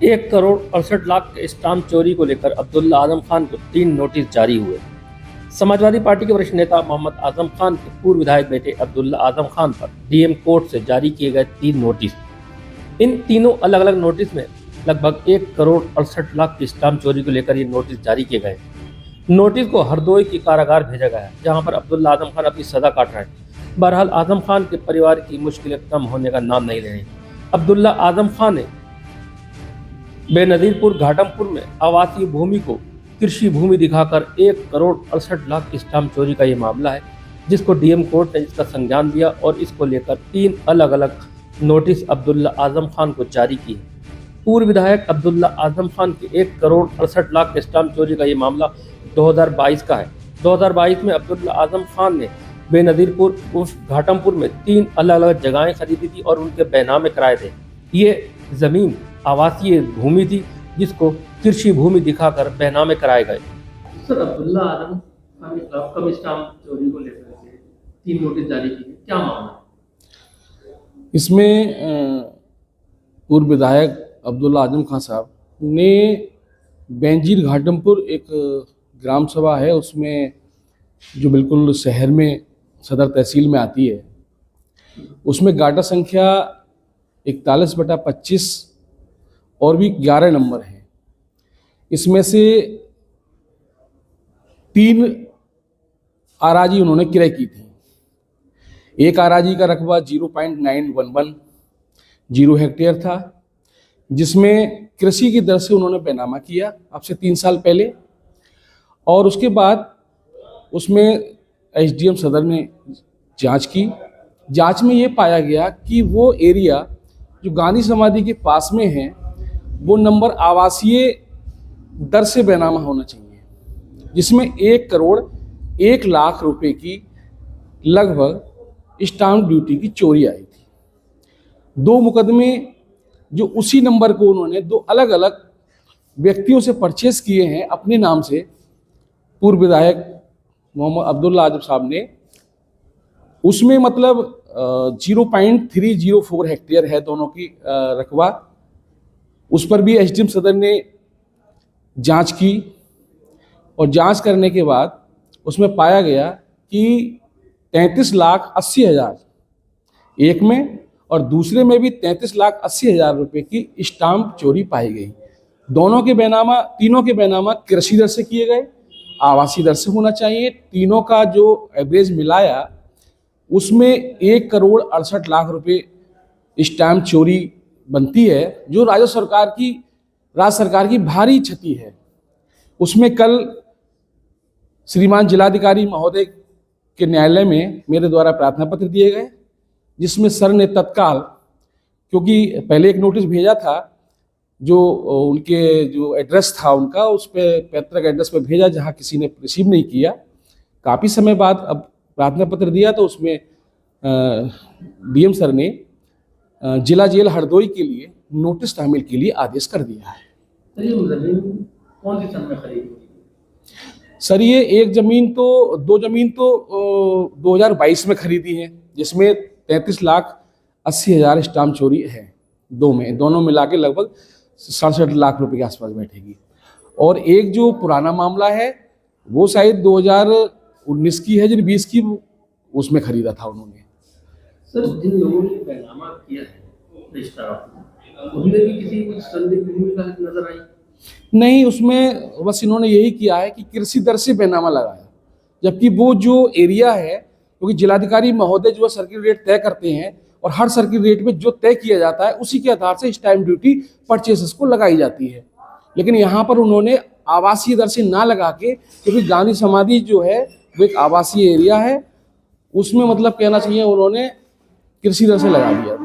1 करोड़ 68 लाख के स्टाम्प चोरी को लेकर अब्दुल्ला आजम खान को 3 नोटिस जारी हुए। समाजवादी पार्टी के वरिष्ठ नेता मोहम्मद आजम खान के पूर्व विधायक बेटे अब्दुल्ला आजम खान पर डीएम कोर्ट से जारी किए गए 3 नोटिस। इन तीनों अलग अलग नोटिस में लगभग 1 करोड़ 68 लाख की स्टाम्प चोरी को लेकर ये नोटिस जारी किए गए। नोटिस को हरदोई की कारागार भेजा गया है, जहां पर अब्दुल्ला आजम खान अपनी सजा काट रहे हैं। बहरहाल आजम खान के परिवार की मुश्किलें कम होने का नाम नहीं ले रही। अब्दुल्ला आजम खान ने बेनजीरपुर घाटमपुर में आवासीय भूमि को कृषि भूमि दिखाकर 1 करोड़ 68 लाख की स्टाम्प चोरी का ये मामला है, जिसको डीएम कोर्ट ने इसका संज्ञान दिया और इसको लेकर 3 अलग अलग नोटिस अब्दुल्ला आजम खान को जारी किए। पूर्व विधायक अब्दुल्ला आजम खान के 1 करोड़ 68 लाख के स्टाम्प चोरी का ये मामला 2022 का है। 2022 में अब्दुल्ला आजम खान ने बेनजीरपुर उर्फ घाटमपुर में 3 अलग अलग जगहें खरीदी थी और उनके बैनामे कराए थे। ये जमीन आवासीय भूमि थी, जिसको कृषि भूमि दिखाकर बैनामे कराए गए। सर, अब्दुल्ला आजम खान के खिलाफ कब स्टाम्प चोरी को लेकर के 3 नोटिस जारी किए, क्या मामला? इसमें पूर्व विधायक अब्दुल्ला आजम खान साहब ने बेंजीर घाटमपुर एक ग्राम सभा है, उसमें जो बिल्कुल शहर में सदर तहसील में आती है, उसमें गाटा संख्या 41/25 और भी 11 नंबर हैं। इसमें से 3 आराजी उन्होंने क्रय की थी। एक आराजी का रकबा 0.911 हेक्टेयर था, जिसमें कृषि की दर से उन्होंने बैनामा किया अब से 3 साल पहले। और उसके बाद उसमें एसडीएम सदर ने जांच की। जांच में ये पाया गया कि वो एरिया जो गांधी समाधि के पास में है, वो नंबर आवासीय दर से बैनामा होना चाहिए, जिसमें 1 करोड़ 1 लाख रुपए की लगभग स्टाम्प ड्यूटी की चोरी आई थी। 2 मुकदमे जो उसी नंबर को उन्होंने 2 अलग अलग व्यक्तियों से परचेस किए हैं अपने नाम से, पूर्व विधायक मोहम्मद अब्दुल्ला आजम साहब ने, उसमें मतलब 0.304 हेक्टेयर है दोनों की रकबा। उस पर भी एसडीएम सदर ने जांच की और जांच करने के बाद उसमें पाया गया कि 33,80,000 एक में और दूसरे में भी 33,80,000 रुपए की स्टाम्प चोरी पाई गई। दोनों के बैनामा, तीनों के बैनामा कृषि दर से किए गए, आवासीय दर से होना चाहिए। तीनों का जो एवरेज मिलाया उसमें 1 करोड़ 68 लाख रुपए स्टाम्प चोरी बनती है, जो राज्य सरकार की भारी क्षति है। उसमें कल श्रीमान जिलाधिकारी महोदय के न्यायालय में मेरे द्वारा प्रार्थना पत्र दिए गए, जिसमें सर ने तत्काल, क्योंकि पहले एक नोटिस भेजा था जो उनके जो एड्रेस था उनका, उस पर पैतृक एड्रेस पर भेजा, जहां किसी ने रिसीव नहीं किया। काफ़ी समय बाद अब प्रार्थना पत्र दिया तो उसमें डीएम सर ने जिला जेल हरदोई के लिए नोटिस तामील के लिए आदेश कर दिया है। कौन सी सन में खरीदी? सर, ये 2 जमीन तो 2022 में खरीदी है, जिसमें 33,80,000 स्टाम्प चोरी है। दोनों मिला के लगभग 67 लाख रुपए के आसपास बैठेगी। और एक जो पुराना मामला है वो शायद 2019 की है, जिन 20 की उसमें खरीदा था उन्होंने। सर, जिन लोगों ने बैनामा किया है उनमें भी किसी संदिग्ध भूमिका नजर आई? नहीं, उसमें बस इन्होंने यही किया है कि कृषि दर से बैनामा लगाया, जबकि वो जो एरिया है, क्योंकि जिलाधिकारी महोदय जो सर्किल रेट तय करते हैं और हर सर्किल रेट में जो तय किया जाता है उसी के आधार से स्टैम्प ड्यूटी परचेसेस को लगाई जाती है। लेकिन यहाँ पर उन्होंने आवासीय दर से ना लगा के, क्योंकि गांधी समाधि जो है वो एक आवासीय एरिया है, उसमें मतलब कहना चाहिए उन्होंने कृषि दर से लगा दिया।